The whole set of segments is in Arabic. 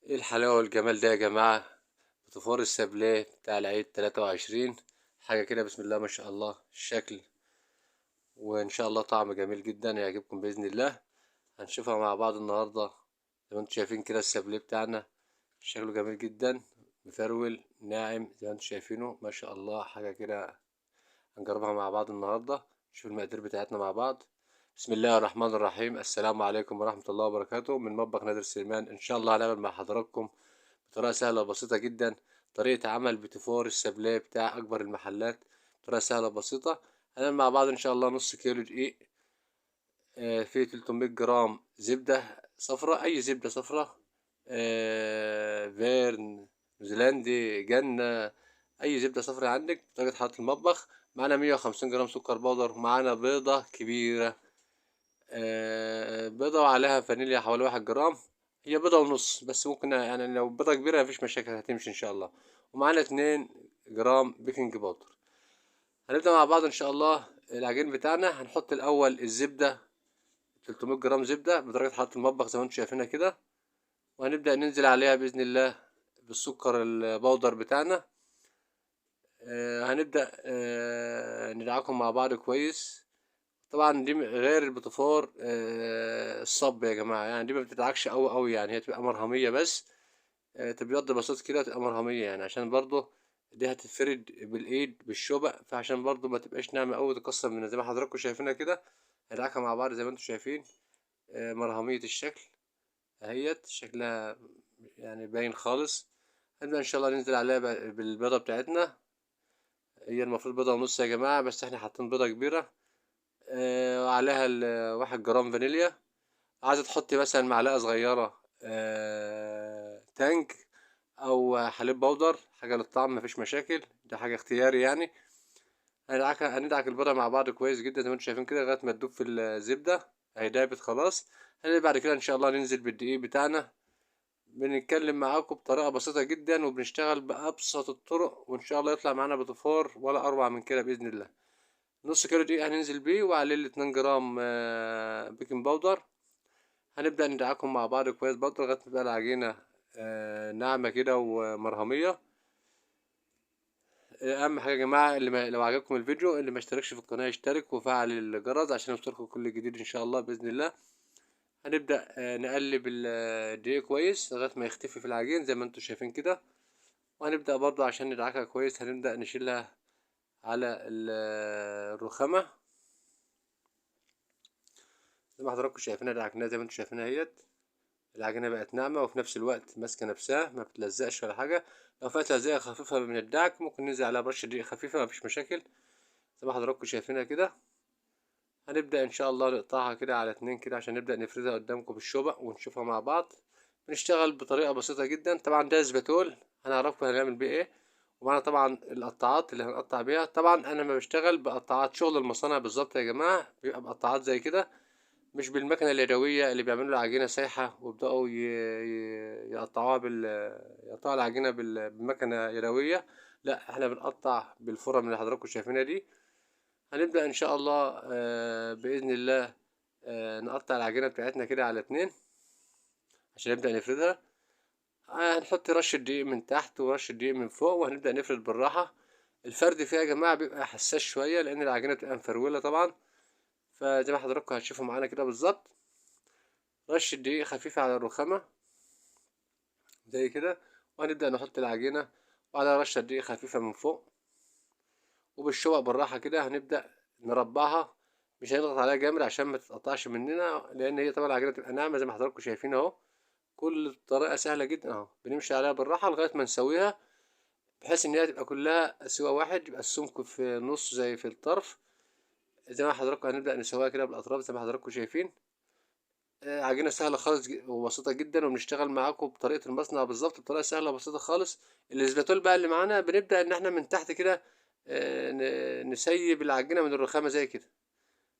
ايه الحلاوة والجمال ده يا جماعة؟ بوتيفور السابليه بتاع العيد 23. حاجة كده بسم الله ما شاء الله الشكل، وان شاء الله طعم جميل جدا يعجبكم بإذن الله. هنشوفها مع بعض النهاردة. زي ما انتم شايفين كده السابليه بتاعنا شكله جميل جدا، مفرول ناعم زي ما انتم شايفينه ما شاء الله. حاجة كده هنجربها مع بعض النهاردة، نشوف المقادير بتاعتنا مع بعض. بسم الله الرحمن الرحيم. السلام عليكم ورحمة الله وبركاته. من مطبخ نادر سليمان ان شاء الله هنعمل مع حضراتكم بطريقة سهلة وبسيطة جدا طريقة عمل بيتي السابليه بتاع أكبر المحلات. بطريقة سهلة وبسيطة. هنعمل مع بعض إن شاء الله نص كيلو دقيق، فيه 300 جرام زبدة صفراء، أي زبدة صفراء، فيرن، نيوزيلندي، جنة، أي زبدة صفراء عندك بطريقة حرارة المطبخ. معانا 150 جرام سكر بودر، ومعانا بيضة كبيرة، بيضة وعليها فانيليا حوالي 1 جرام. هي بيضة ونص بس، ممكن يعني لو بيضة كبيرة مفيش مشاكل هتمشي ان شاء الله. ومعانا 2 جرام بيكنج باودر. هنبدأ مع بعض ان شاء الله. العجين بتاعنا هنحط الاول الزبدة، 300 جرام زبدة بدرجة حرارة المطبخ زي ما انتم شايفينها كده. وهنبدأ ننزل عليها بإذن الله بالسكر البودر بتاعنا. هنبدأ ندعكم مع بعض كويس. طبعا دي غير البوتفور الصب يا جماعه، يعني دي ما بتدعكش قوي قوي، يعني هي تبقى مرهميه بس. تبيض بسيط كده تبقى مرهميه، يعني عشان برضو دي هتتفرد بالايد بالشوبة، فعشان برضو ما تبقاش ناعمه قوي تكسر منها زي ما حضراتكم شايفينها كده. هندعكها مع بعض زي ما انتم شايفين. مرهميه الشكل اهيت شكلها، يعني باين خالص. هنبدأ ان شاء الله ننزل عليها بالبيضه بتاعتنا. هي المفروض بيضه ونص يا جماعه، بس احنا حاطين بيضه كبيره. وعليها 1 جرام فانيليا. عايزة تحطي مثلا معلقة صغيرة تانج أو حليب بودر، حاجة للطعم مفيش مشاكل، ده حاجة اختياري يعني. هندعك البيضة مع بعض كويس جدا زي ما انتم شايفين كده لغاية ما تدوب في الزبدة. هي دابت خلاص. بعد كده إن شاء الله ننزل بالدقيق بتاعنا. بنتكلم معاكم بطريقة بسيطة جدا وبنشتغل بأبسط الطرق، وإن شاء الله يطلع معانا بطفور ولا أروع من كده بإذن الله. نص كيلو دقيق هننزل بيه، وعليه 2 جرام بيكنج باودر. هنبدأ ندعكم مع بعض كويس برضه لغاية ما تبقى العجينة ناعمة كده ومرهمية. أهم حاجة يا جماعة، لو عجبكم الفيديو اللي ما اشتركش في القناة يشترك وفعل الجرس عشان يوصلكم كل جديد إن شاء الله بإذن الله. هنبدأ نقلب الدقيق كويس لغاية ما يختفي في العجين زي ما انتم شايفين كده. وهنبدأ برضه عشان ندعكها كويس هنبدأ نشيلها على الرخامة زي ما حضراتكم شايفينها. دعكناها زي ما انتم شايفينها اهيت. العجينة بقت ناعمة وفي نفس الوقت ماسكة نفسها ما بتلزقش ولا حاجة. لو فيها تلزيقة خفيفة من الدعك ممكن ننزل عليها برشة دقيق خفيفة، مفيش مشاكل زي ما حضراتكم شايفينها كده. هنبدأ إن شاء الله نقطعها كده على 2 كده عشان نبدأ نفردها قدامكم بالشوبة ونشوفها مع بعض. بنشتغل بطريقة بسيطة جدا. طبعا ده اسباتول هنعرفكم هنعمل بيه ايه. ومعنا طبعا القطاعات اللي هنقطع بيها. طبعا انا ما بشتغل بقطاعات شغل المصانع بالظبط يا جماعة، بيبقى بقطاعات زي كده، مش بالمكنة اليدوية اللي بيعملوا العجينة سايحة ويبدأوا يقطعوها يقطعوا العجينة بمكنة يدوية. لا احنا بنقطع بالفرم اللي حضراتكم شايفينها دي. هنبدأ ان شاء الله بإذن الله نقطع العجينة بتاعتنا كده على 2 عشان نبدأ نفردها. هنحط رشة دقيق من تحت ورشة دقيق من فوق وهنبدأ نفرد بالراحة. الفرد فيها يا جماعة بيبقى حساس شوية لأن العجينة بتبقى مفرولة طبعا، فزي ما حضراتكم هتشوفوا معانا كده بالظبط. رشة دقيق خفيفة على الرخامة زي كده، وهنبدأ نحط العجينة وعلى رشة دقيق خفيفة من فوق. وبالشوق بالراحة كده هنبدأ نربعها، مش هنضغط عليها جامد عشان ما تتقطعش مننا، لأن هي طبعا العجينة تبقى ناعمة زي ما حضراتكم شايفين أهو. كل طريقة سهلة جدا أهو، بنمشي عليها بالراحة لغاية ما نسويها بحيث إن هي تبقى كلها سوا واحد، يبقى السمك في النص زي في الطرف. زي ما حضراتكم هنبدأ نسويها كده بالأطراف زي ما حضراتكم شايفين. عجينة سهلة خالص وبسيطة جدا، وبنشتغل معاكم بطريقة المصنع بالظبط بطريقة سهلة وبسيطة خالص. الاسباتول بقى اللي معانا بنبدأ إن احنا من تحت كده نسيب العجينة من الرخامة زي كده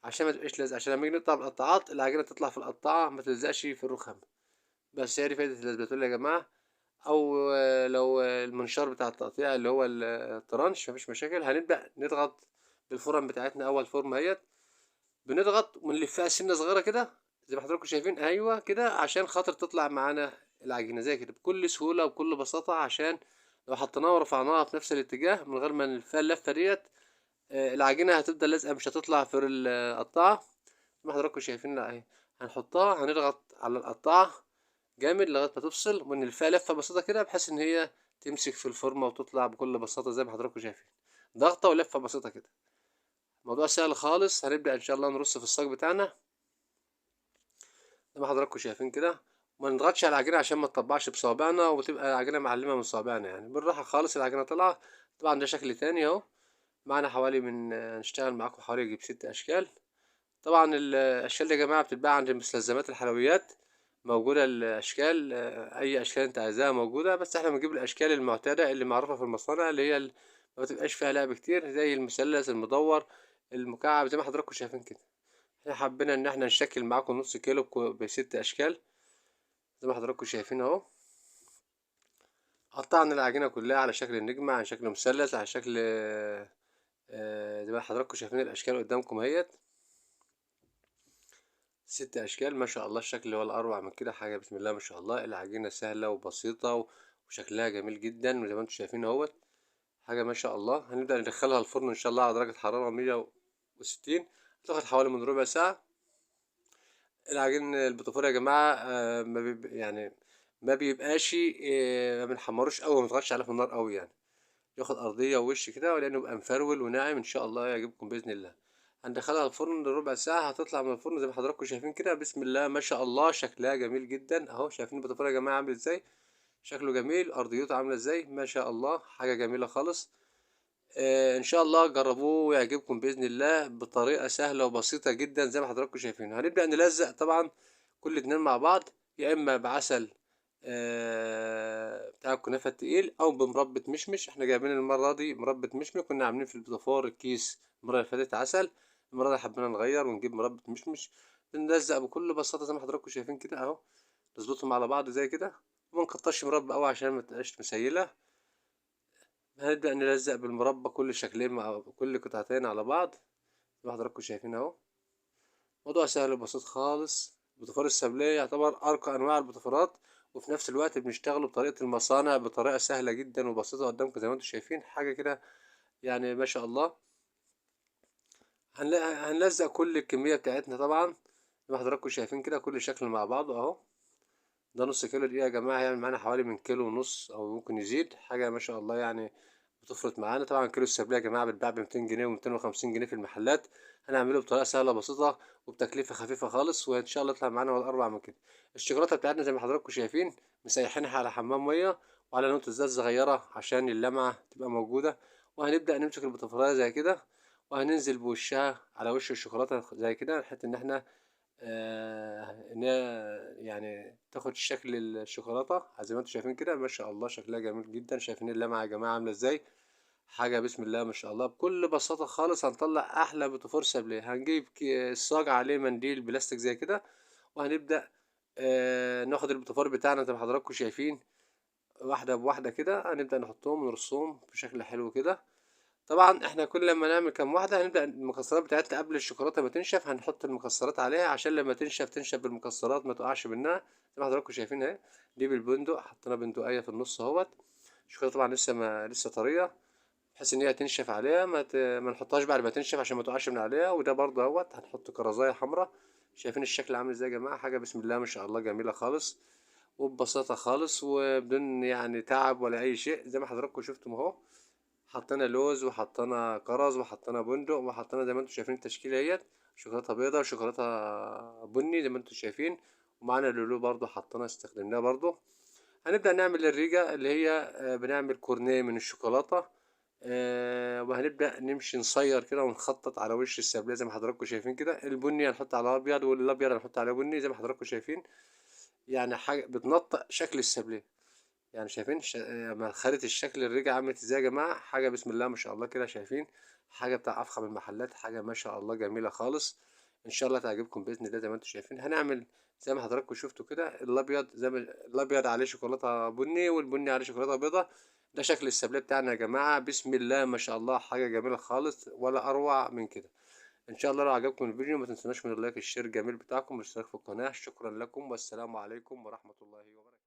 عشان ما تبقاش لازقة، عشان لما نيجي نقطع بالقطاعات العجينة تطلع في القطاعة ما تلزقش في الرخامة. بس هي دي فايدة الاسباتول يا جماعة. أو لو المنشار بتاع التقطيع اللي هو الترانش مفيش مشاكل. هنبدأ نضغط بالفرن بتاعتنا أول فورمة اهيت، بنضغط ونلفها سنة صغيرة كده زي ما حضراتكم شايفين أيوه كده، عشان خاطر تطلع معانا العجينة زي كده بكل سهولة وبكل بساطة، عشان لو حطيناها ورفعناها في نفس الاتجاه من غير ما نلفها اللفة ديّة العجينة هتفضل لازقة مش هتطلع في القطاعة. زي ما حضراتكم شايفين أهي، هنحطها هنضغط على القطاعة جامد لغاية ما تفصل، ونلفها لفة بسيطة كده بحيث إن هي تمسك في الفورمة وتطلع بكل بساطة زي ما حضراتكم شايفين، ضغطة ولفة بسيطة كده. الموضوع سهل خالص. هنبدأ إن شاء الله نرص في الصاج بتاعنا زي ما حضراتكم شايفين كده، وما نضغطش على العجينة عشان ما تطبعش بصوابعنا وتبقى العجينة معلمة من صوابعنا، يعني بالراحة خالص العجينة طالعة. طبعا ده شكل تاني اهو، معانا حوالي من نشتغل معاكم حوالي يجيب 6 أشكال. طبعا الأشكال دي يا جماعة بتتباع عند مستلزمات الحلويات، موجودة الأشكال أي أشكال أنت عايزاها موجودة، بس احنا بنجيب الأشكال المعتادة اللي معروفة في المصانع، اللي هي ما بتبقاش فيها لعب كتير، زي المثلث المدور المكعب زي ما حضراتكم شايفين كده. احنا حبينا إن احنا نشكل معاكم نص كيلو ب6 أشكال زي ما حضراتكم شايفين اهو. قطعنا العجينة كلها على شكل نجمة، على شكل مثلث، على شكل زي ما حضراتكم شايفين الأشكال قدامكم اهيت. 6 أشكال ما شاء الله، الشكل ولا أروع من كده حاجة بسم الله ما شاء الله. العجينة سهلة وبسيطة وشكلها جميل جدا وزي ما انتم شايفين اهوت، حاجة ما شاء الله. هنبدأ ندخلها الفرن إن شاء الله على درجة حرارة 160، تاخد حوالي من ربع ساعة. العجين البوتفور يا جماعة يعني ما بيبقاش ما بنحمروش أوي، ما بنضغطش عليه في النار أوي يعني، ياخد أرضية ووش كده، لأنه يبقى مفرول وناعم إن شاء الله يعجبكم بإذن الله. هندخلها الفرن ربع ساعة، هتطلع من الفرن زي ما حضراتكم شايفين كده بسم الله ما شاء الله، شكلها جميل جدا أهو. شايفين البوتفور يا جماعة عامل إزاي؟ شكله جميل، أرضيته عاملة إزاي؟ ما شاء الله حاجة جميلة خالص. إن شاء الله جربوه ويعجبكم بإذن الله بطريقة سهلة وبسيطة جدا زي ما حضراتكم شايفين. هنبدأ نلزق طبعا كل اتنين مع بعض، يا إما بعسل بتاع الكنافة التقيل أو بمربى مشمش. احنا جايبين المرة دي مربى مشمش، كنا عاملين في البيتافور الكيس المرة اللي فاتت عسل، المرة دي حبينا نغير ونجيب مربى مشمش. بنلزق بكل بساطة زي ما حضراتكم شايفين كده أهو، نظبطهم على بعض زي كده، وما نكترش مربى أوي عشان ما تبقاش مسيلة. هنبدأ نلزق بالمربى كل شكلين مع كل قطعتين على بعض زي ما حضراتكم شايفين اهو. موضوع سهل وبسيط خالص. البوتفور السابليه يعتبر أرقى أنواع البوتفورات، وفي نفس الوقت بنشتغله بطريقة المصانع بطريقة سهلة جدا وبسيطة قدامكم زي ما انتم شايفين، حاجة كده يعني ما شاء الله. هنلزق كل الكمية بتاعتنا طبعا زي ما حضراتكم شايفين كده، كل شكل مع بعضه اهو. ده نص كيلو دقيقة يا جماعة هيعمل معانا حوالي من كيلو ونص أو ممكن يزيد، حاجة ما شاء الله يعني بتفرط معانا. طبعا كيلو السبلية يا جماعة بيتباع ب200 جنيه و250 جنيه في المحلات، هنعمله بطريقة سهلة بسيطة وبتكلفة خفيفة خالص، وإن شاء الله يطلع معانا ولا أروع من كده. الشوكولاتة بتاعتنا زي ما حضراتكم شايفين مسيحينها على حمام مية وعلى نقطة زيت صغيرة عشان اللمعة تبقى موجودة. وهنبدأ نمسك البطاطاية زي كده، وهننزل بوشها على وش الشوكولاتة زي كده، لحد إن احنا إن هي يعني تاخد شكل الشوكولاتة زي ما انتم شايفين كده. ما شاء الله شكلها جميل جدا. شايفين اللمعة يا جماعة عاملة ازاي؟ حاجة بسم الله ما شاء الله. بكل بساطة خالص هنطلع أحلى بوتفور سابليه. هنجيب الصاج عليه منديل بلاستيك زي كده، وهنبدأ ناخد البوتفور بتاعنا زي ما حضراتكم شايفين واحدة بواحدة كده، هنبدأ نحطهم ونرصهم بشكل حلو كده. طبعا احنا كل لما نعمل كام واحدة هنبدأ المكسرات بتاعتنا قبل الشوكولاتة ما تنشف هنحط المكسرات عليها، عشان لما تنشف بالمكسرات ما تقعش منها زي ما حضراتكم شايفين اهي. دي بالبندق، حطينا بندقية في النص اهوت. الشوكولاتة طبعا لسه طرية، بحيث ان هي تنشف عليها ما نحطهاش بعد ما تنشف عشان ما تقعش من عليها. وده برضه اهوت هنحط كرزاية حمراء. شايفين الشكل عامل ازاي يا جماعة؟ حاجة بسم الله ما شاء الله جميلة خالص وببساطة خالص وبدون يعني تعب ولا أي شيء زي ما حضراتكم شفتم اهو. حطينا لوز وحطينا كرز وحطينا بندق وحطينا زي ما انتم شايفين التشكيلة اهيت، شوكولاتة بيضة وشوكولاتة بني زي ما انتم شايفين، ومعانا لولو برضو حطينا استخدمناه برضو. هنبدأ نعمل الريجة اللي هي بنعمل كورنيه من الشوكولاتة، وهنبدأ نمشي نصير كده ونخطط على وش السابليه زي ما حضراتكم شايفين كده. البني هنحط على الأبيض والأبيض هنحط على بني زي ما حضراتكم شايفين، يعني حاجة بتنطق شكل السابليه. يعني شايفين لما خدت الشكل الرجع عملت ازاي يا جماعة؟ حاجة بسم الله ما شاء الله كده. شايفين حاجة بتاع أفخم المحلات، حاجة ما شاء الله جميلة خالص. إن شاء الله تعجبكم بإذن الله زي ما انتم شايفين. هنعمل زي ما حضراتكم شفتوا كده، الأبيض زي ما الأبيض عليه شوكولاتة بني والبني عليه شوكولاتة بيضة. ده شكل السابليه بتاعنا يا جماعة بسم الله ما شاء الله، حاجة جميلة خالص ولا أروع من كده. إن شاء الله لو عجبكم الفيديو ما تنسوناش من اللايك الشير الجميل بتاعكم والاشتراك في القناة. شكرا لكم والسلام عليكم ورحمة الله وبركاته.